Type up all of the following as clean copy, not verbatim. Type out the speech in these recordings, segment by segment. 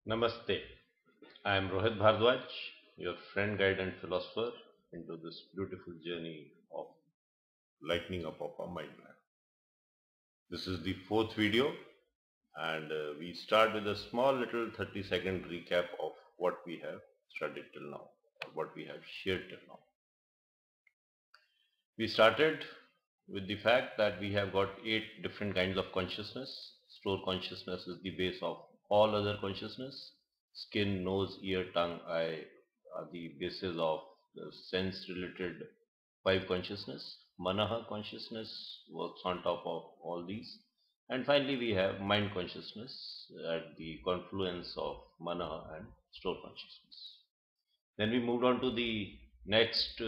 Namaste. I am Rohit Bhardwaj, your friend, guide, and philosopher into this beautiful journey of lightening up of our Mindland. This is the fourth video, and we start with a small little 30-second recap of what we have studied till now, or what we have shared till now. We started with the fact that we have got 8 different kinds of consciousness. Store consciousness is the base of all other consciousness. Skin, nose, ear, tongue, eye are the basis of the sense related 5 consciousness. Manaha consciousness works on top of all these. And finally we have mind consciousness at the confluence of Manaha and store consciousness. Then we moved on to the next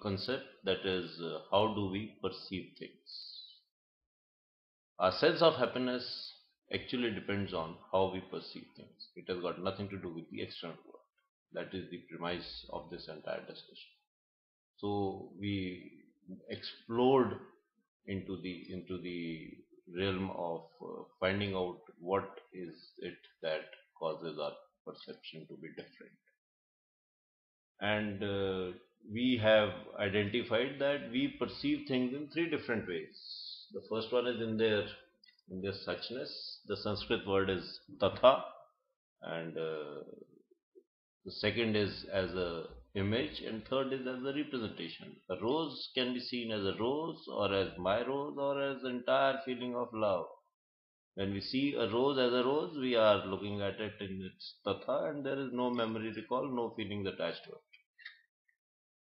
concept, that is how do we perceive things. Our sense of happiness actually depends on how we perceive things. It has got nothing to do with the external world. That is the premise of this entire discussion. So we explored into the realm of finding out what is it that causes our perception to be different. And we have identified that we perceive things in 3 different ways. The first one is in their suchness. The Sanskrit word is tatha, and the second is as a image, and third is as a representation. A rose can be seen as a rose, or as my rose, or as entire feeling of love. When we see a rose as a rose, we are looking at it in its tatha, and there is no memory recall, no feelings attached to it.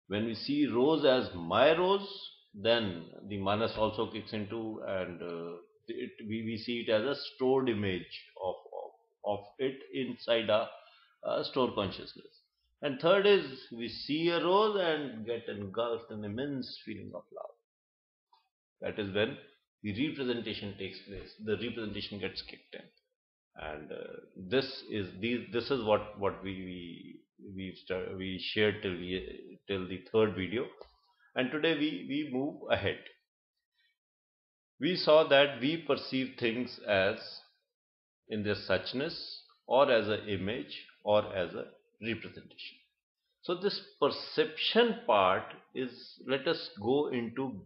When we see rose as my rose, then the manas also kicks into, and we see it as a stored image of it inside a store consciousness. And third is we see a rose and get engulfed in immense feeling of love. That is when the representation takes place. The representation gets kicked in, and this is what we shared till the third video, and today we move ahead. We saw that we perceive things as in their suchness, or as an image, or as a representation. So this perception part is, let us go into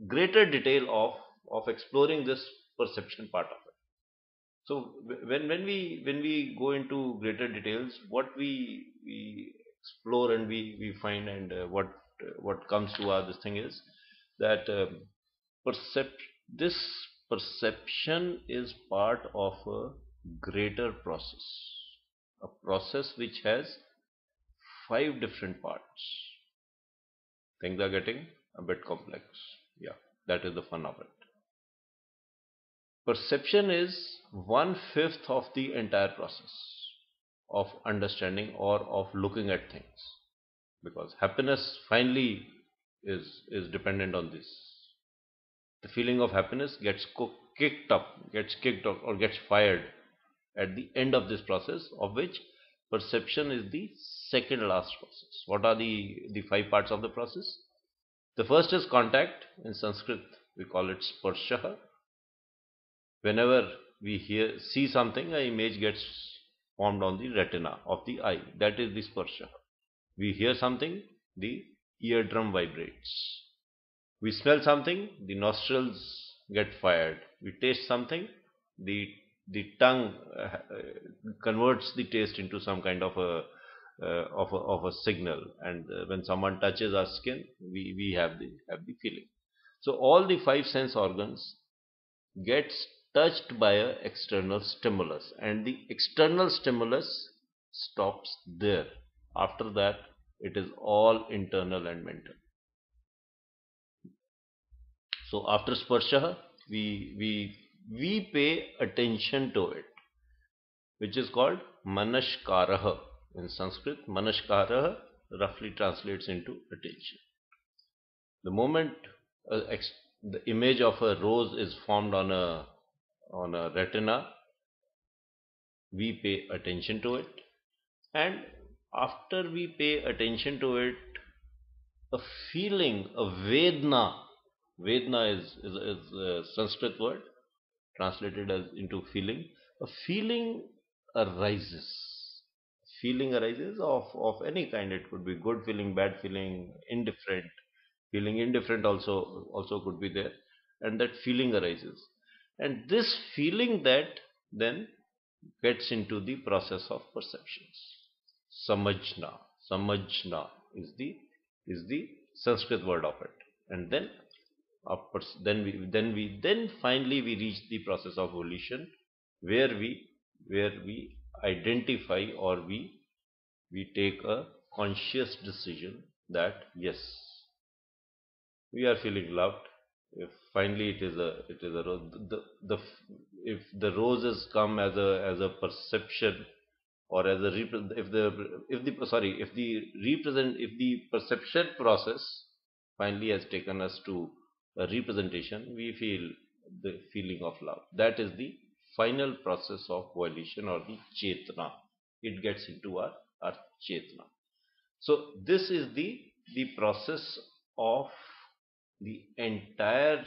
greater detail of exploring this perception part of it. So when we go into greater details, what we explore and we find, and what comes to our this thing is that this perception is part of a greater process, a process which has 5 different parts. Things are getting a bit complex. Yeah, that is the fun of it. Perception is 1/5 of the entire process of understanding or of looking at things, because happiness finally is dependent on this. The feeling of happiness gets kicked up, or gets fired at the end of this process, of which perception is the second last process. What are the 5 parts of the process? The first is contact. In Sanskrit we call it sparsha. Whenever we see something, an image gets formed on the retina of the eye. That is the sparsha. We hear something, the eardrum vibrates. We smell something, the nostrils get fired. We taste something, the tongue converts the taste into some kind of a signal, and when someone touches our skin, we have the feeling. So all the 5 sense organs gets touched by an external stimulus, and the external stimulus stops there. After that, it is all internal and mental. So after sparsha, we pay attention to it, which is called manashkaraha. In Sanskrit, manashkaraha roughly translates into attention. The moment the image of a rose is formed on a retina, we pay attention to it, and after we pay attention to it, a feeling, a vedna. Vedna is a Sanskrit word translated as into feeling. A feeling arises. Feeling arises of any kind. It could be good feeling, bad feeling, indifferent. Feeling indifferent also could be there, and that feeling arises. And this feeling that then gets into the process of perceptions. Samajna. Samajna is the Sanskrit word of it. And then then finally we reach the process of volition, where we identify, or we take a conscious decision that yes, we are feeling loved. If finally it is a rose, the if the roses come as a perception, or as a if the perception process finally has taken us to a representation, we feel the feeling of love. That is the final process of volition, or the chetna. It gets into our chetna. So this is the process of the entire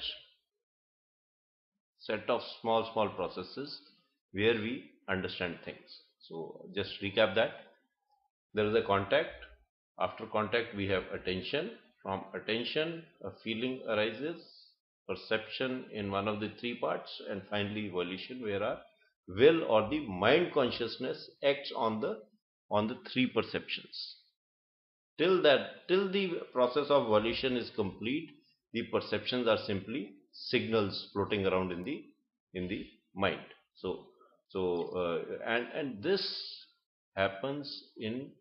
set of small processes where we understand things. So just recap that. There is a contact. After contact we have attention. From attention a feeling arises, perception in one of the three parts, and finally volition, where our will or the mind consciousness acts on the three perceptions. Till the process of volition is complete, the perceptions are simply signals floating around in the mind. And this happens in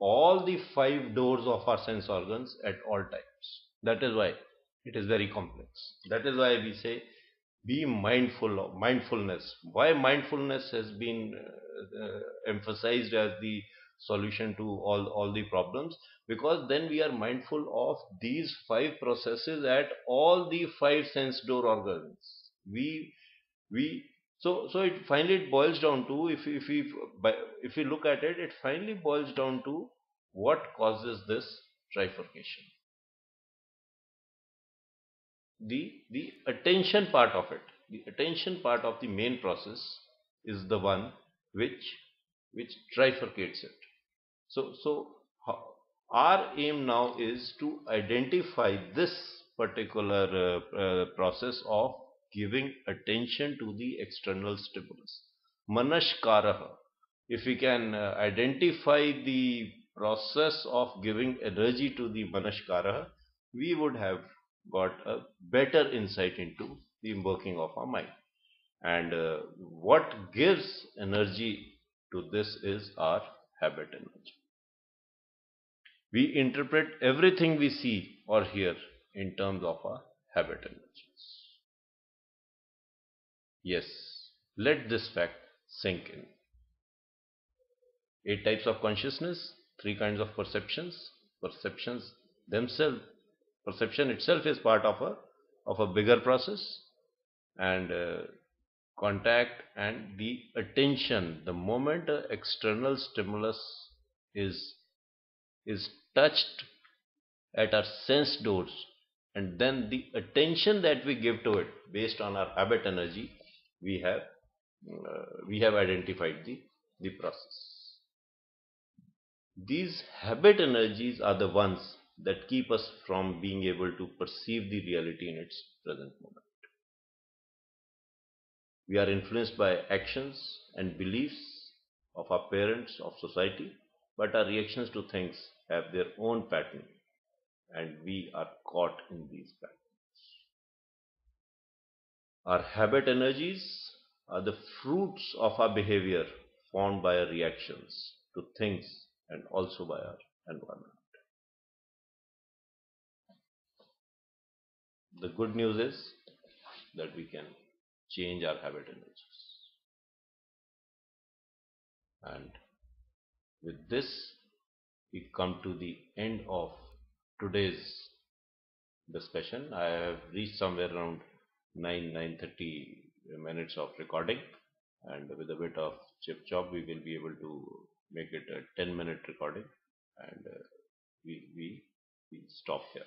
all the five doors of our sense organs at all times. That is why it is very complex. That is why we say be mindful of mindfulness. Why mindfulness has been emphasized as the solution to all the problems? Because then we are mindful of these five processes at all the five sense door organs. We so it finally it boils down to, if we look at it, it finally boils down to what causes this trifurcation. The attention part of it, the attention part of the main process, is the one which trifurcates it. So our aim now is to identify this particular process of giving attention to the external stimulus, manashkaraha. If we can identify the process of giving energy to the manashkaraha, we would have got a better insight into the working of our mind. And what gives energy to this is our habit energy. We interpret everything we see or hear in terms of our habit energies. Yes, let this fact sink in. 8 types of consciousness, 3 kinds of perceptions. Perceptions themselves, perception itself is part of a bigger process, and contact and the attention. The moment an external stimulus is touched at our sense doors, and then the attention that we give to it based on our habit energy, we have identified the process. These habit energies are the ones that keep us from being able to perceive the reality in its present moment. We are influenced by actions and beliefs of our parents, of society, but our reactions to things have their own pattern, and we are caught in these patterns. Our habit energies are the fruits of our behavior formed by our reactions to things and also by our environment. The good news is that we can change our habit energies. And with this, we come to the end of today's discussion. I have reached somewhere around 9:30 minutes of recording, and with a bit of chip chop we will be able to make it a 10-minute recording, and we stop here.